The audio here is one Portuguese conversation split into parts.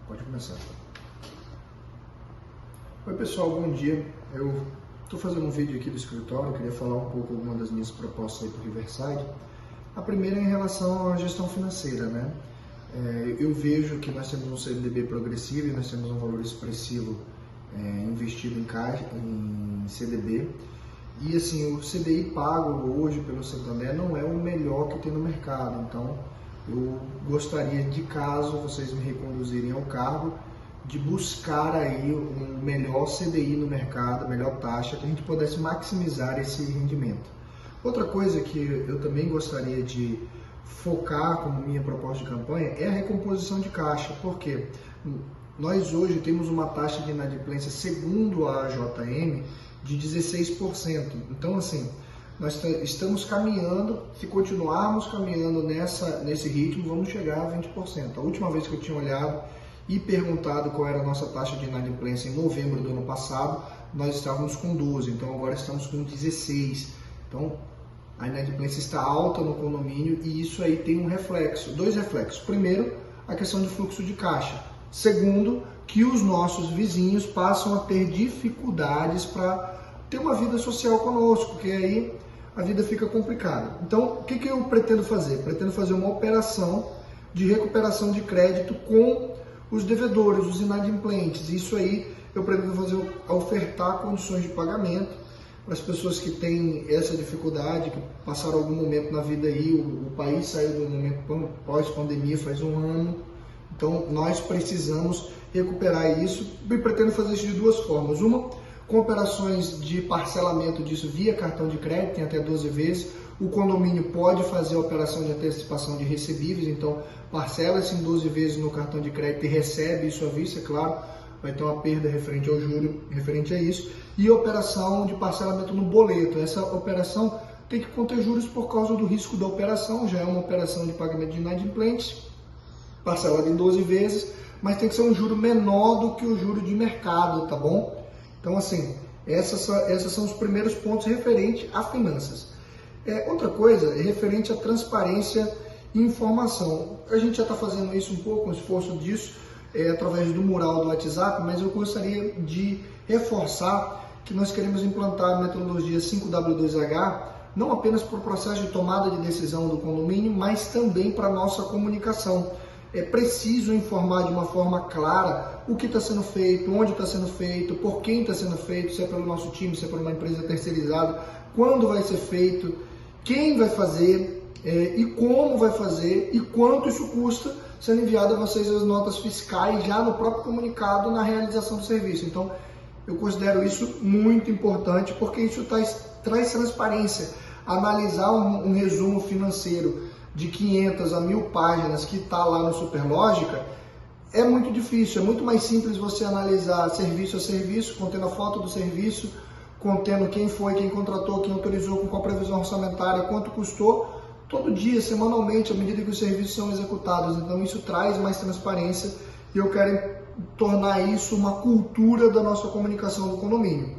Pode começar. Oi pessoal, bom dia. Eu estou fazendo um vídeo aqui do escritório, queria falar um pouco algumas das minhas propostas aí para o Riverside. A primeira é em relação à gestão financeira, né? Eu vejo que nós temos um CDB progressivo e nós temos um valor expressivo investido em CDB. E assim, o CDI pago hoje pelo Santander não é o melhor que tem no mercado, então eu gostaria, de caso vocês me reconduzirem ao cargo, de buscar aí um melhor CDI no mercado, melhor taxa, que a gente pudesse maximizar esse rendimento. Outra coisa que eu também gostaria de focar como minha proposta de campanha é a recomposição de caixa, porque nós hoje temos uma taxa de inadimplência, segundo a AJM, de 16%. Então, assim, nós estamos caminhando, se continuarmos caminhando nesse ritmo, vamos chegar a 20%. A última vez que eu tinha olhado e perguntado qual era a nossa taxa de inadimplência em novembro do ano passado, nós estávamos com 12%, então agora estamos com 16%. Então, a inadimplência está alta no condomínio e isso aí tem um reflexo, dois reflexos. Primeiro, a questão de fluxo de caixa. Segundo, que os nossos vizinhos passam a ter dificuldades para ter uma vida social conosco, porque aí a vida fica complicada. Então, o que eu pretendo fazer? Pretendo fazer uma operação de recuperação de crédito com os devedores, os inadimplentes. Isso aí eu pretendo fazer, ofertar condições de pagamento para as pessoas que têm essa dificuldade, que passaram algum momento na vida aí, o país saiu do momento pós-pandemia faz um ano, então nós precisamos recuperar isso e pretendo fazer isso de duas formas. Uma, com operações de parcelamento disso via cartão de crédito, tem até 12 vezes, o condomínio pode fazer a operação de antecipação de recebíveis, então parcela-se em 12 vezes no cartão de crédito e recebe isso à vista, é claro, vai ter uma perda referente ao juro, referente a isso, e operação de parcelamento no boleto. Essa operação tem que conter juros por causa do risco da operação, já é uma operação de pagamento de inadimplentes, parcelada em 12 vezes, mas tem que ser um juro menor do que o juro de mercado, tá bom? Então, assim, esses são os primeiros pontos referentes a finanças. Outra coisa é referente à transparência e informação. A gente já está fazendo isso um pouco, um esforço disso, através do mural do WhatsApp, mas eu gostaria de reforçar que nós queremos implantar a metodologia 5W2H, não apenas para o processo de tomada de decisão do condomínio, mas também para a nossa comunicação. É preciso informar de uma forma clara o que está sendo feito, onde está sendo feito, por quem está sendo feito, se é pelo nosso time, se é por uma empresa terceirizada, quando vai ser feito, quem vai fazer e como vai fazer e quanto isso custa, sendo enviado a vocês as notas fiscais já no próprio comunicado na realização do serviço. Então, eu considero isso muito importante porque isso traz transparência. Analisar um resumo financeiro de 500 a 1000 páginas que está lá no Superlógica é muito difícil, é muito mais simples você analisar serviço a serviço, contendo a foto do serviço, contendo quem foi, quem contratou, quem autorizou, com qual previsão orçamentária, quanto custou, todo dia, semanalmente, à medida que os serviços são executados. Então isso traz mais transparência e eu quero tornar isso uma cultura da nossa comunicação do condomínio.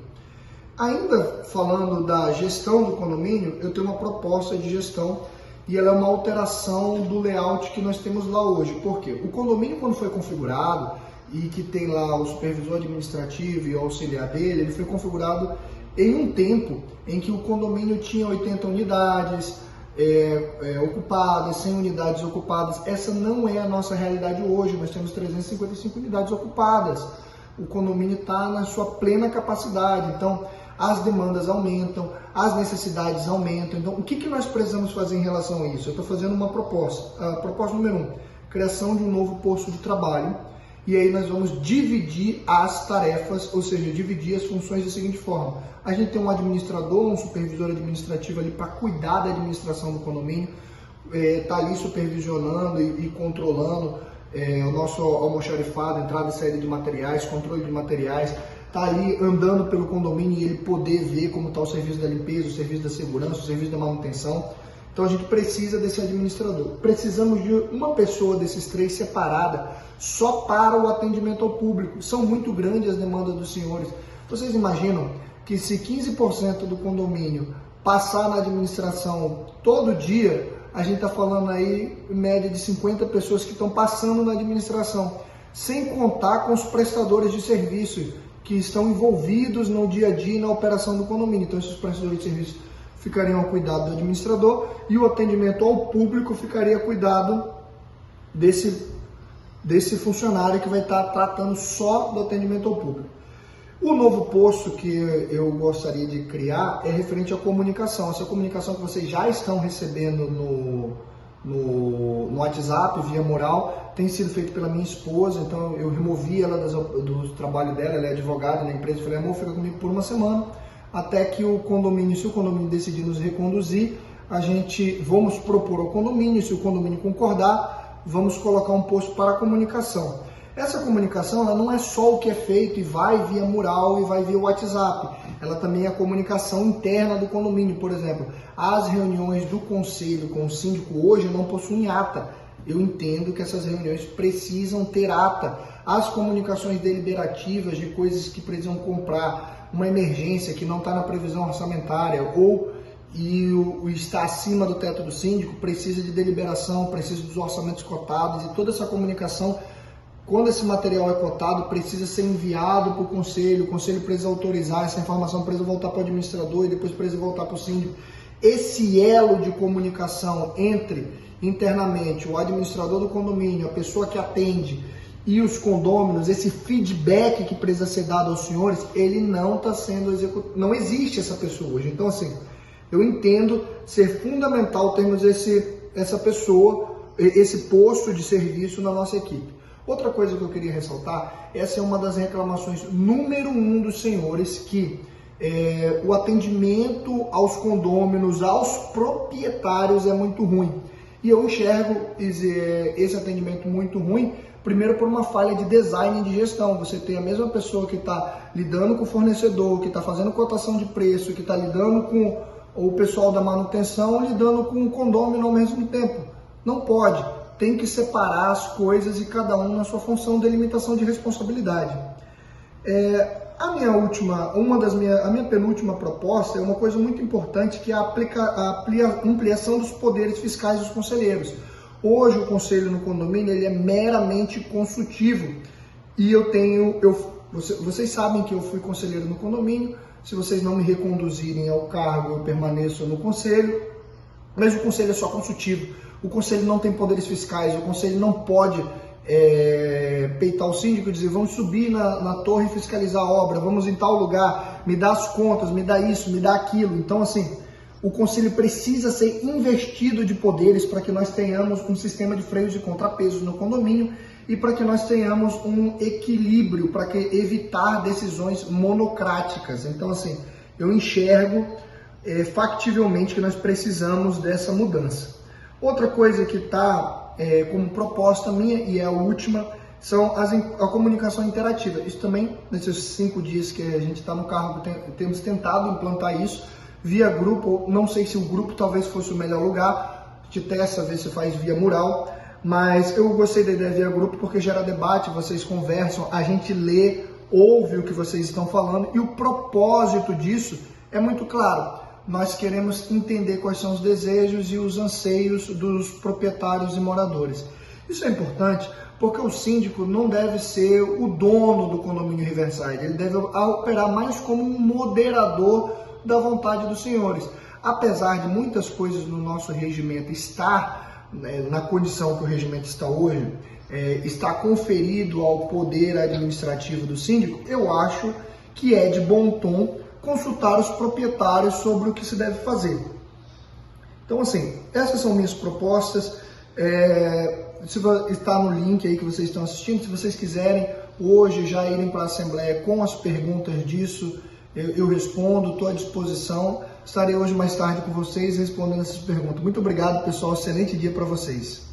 Ainda falando da gestão do condomínio, eu tenho uma proposta de gestão e ela é uma alteração do layout que nós temos lá hoje. Por quê? O condomínio, quando foi configurado e que tem lá o supervisor administrativo e o auxiliar dele, ele foi configurado em um tempo em que o condomínio tinha 80 unidades ocupadas, 100 unidades ocupadas. Essa não é a nossa realidade hoje, nós temos 355 unidades ocupadas. O condomínio está na sua plena capacidade, então as demandas aumentam, as necessidades aumentam. Então, o que nós precisamos fazer em relação a isso? Eu estou fazendo uma proposta. A proposta número 1, criação de um novo posto de trabalho. E aí nós vamos dividir as tarefas, ou seja, dividir as funções da seguinte forma. A gente tem um administrador, um supervisor administrativo ali para cuidar da administração do condomínio, está ali supervisionando e controlando o nosso almoxarifado, entrada e saída de materiais, controle de materiais, está ali andando pelo condomínio e ele poder ver como está o serviço da limpeza, o serviço da segurança, o serviço da manutenção. Então a gente precisa desse administrador. Precisamos de uma pessoa desses três separada só para o atendimento ao público. São muito grandes as demandas dos senhores. Vocês imaginam que se 15% do condomínio passar na administração todo dia, a gente está falando aí em média de 50 pessoas que estão passando na administração. sem contar com os prestadores de serviço que estão envolvidos no dia a dia na operação do condomínio. Então, esses prestadores de serviço ficariam a cuidado do administrador e o atendimento ao público ficaria a cuidado desse funcionário que vai estar tratando só do atendimento ao público. O novo posto que eu gostaria de criar é referente à comunicação. Essa comunicação que vocês já estão recebendo no WhatsApp, via mural, tem sido feito pela minha esposa, então eu removi ela do trabalho dela, ela é advogada na empresa, falei, amor, fica comigo por uma semana, até que o condomínio, se o condomínio decidir nos reconduzir, vamos propor ao condomínio, se o condomínio concordar, vamos colocar um posto para comunicação. Essa comunicação ela não é só o que é feito e vai via mural e vai via WhatsApp, ela também é a comunicação interna do condomínio. Por exemplo, as reuniões do conselho com o síndico hoje não possuem ata. Eu entendo que essas reuniões precisam ter ata. As comunicações deliberativas de coisas que precisam comprar, uma emergência que não está na previsão orçamentária e está acima do teto do síndico, precisa de deliberação, precisa dos orçamentos cotados e toda essa comunicação. Quando esse material é cotado, precisa ser enviado para o conselho precisa autorizar, essa informação precisa voltar para o administrador e depois precisa voltar para o síndico. Esse elo de comunicação entre internamente o administrador do condomínio, a pessoa que atende e os condôminos, esse feedback que precisa ser dado aos senhores, ele não está sendo executado, não existe essa pessoa hoje. Então, assim, eu entendo ser fundamental termos essa pessoa, esse posto de serviço na nossa equipe. Outra coisa que eu queria ressaltar, essa é uma das reclamações número 1 dos senhores, que o atendimento aos condôminos, aos proprietários é muito ruim. E eu enxergo esse atendimento muito ruim, primeiro por uma falha de design de gestão. Você tem a mesma pessoa que está lidando com o fornecedor, que está fazendo cotação de preço, que está lidando com o pessoal da manutenção, lidando com o condômino ao mesmo tempo. Não pode. Tem que separar as coisas e cada um na sua função, delimitação de responsabilidade. A minha penúltima proposta é uma coisa muito importante, que é a ampliação dos poderes fiscais dos conselheiros. Hoje o conselho no condomínio ele é meramente consultivo e vocês sabem que eu fui conselheiro no condomínio. Se vocês não me reconduzirem ao cargo, eu permaneço no conselho, mas o conselho é só consultivo. O conselho não tem poderes fiscais, o conselho não pode peitar o síndico e dizer vamos subir na torre e fiscalizar a obra, vamos em tal lugar, me dá as contas, me dá isso, me dá aquilo. Então, assim, o conselho precisa ser investido de poderes para que nós tenhamos um sistema de freios e contrapesos no condomínio e para que nós tenhamos um equilíbrio, para evitar decisões monocráticas. Então, assim, eu enxergo factivelmente que nós precisamos dessa mudança. Outra coisa que está como proposta minha, e é a última, são a comunicação interativa. Isso também, nesses 5 dias que a gente está no cargo, temos tentado implantar isso via grupo. Não sei se o grupo talvez fosse o melhor lugar, a gente testa, ver se faz via mural, mas eu gostei da ideia via grupo porque gera debate, vocês conversam, a gente lê, ouve o que vocês estão falando, e o propósito disso é muito claro. Nós queremos entender quais são os desejos e os anseios dos proprietários e moradores. Isso é importante porque o síndico não deve ser o dono do condomínio Riverside, ele deve operar mais como um moderador da vontade dos senhores. Apesar de muitas coisas no nosso regimento estar na condição que o regimento está hoje, está conferido ao poder administrativo do síndico, eu acho que é de bom tom consultar os proprietários sobre o que se deve fazer. Então, assim, essas são minhas propostas. Está no link aí que vocês estão assistindo. Se vocês quiserem hoje já irem para a Assembleia com as perguntas disso, eu respondo, estou à disposição. Estarei hoje mais tarde com vocês respondendo essas perguntas. Muito obrigado, pessoal. Excelente dia para vocês.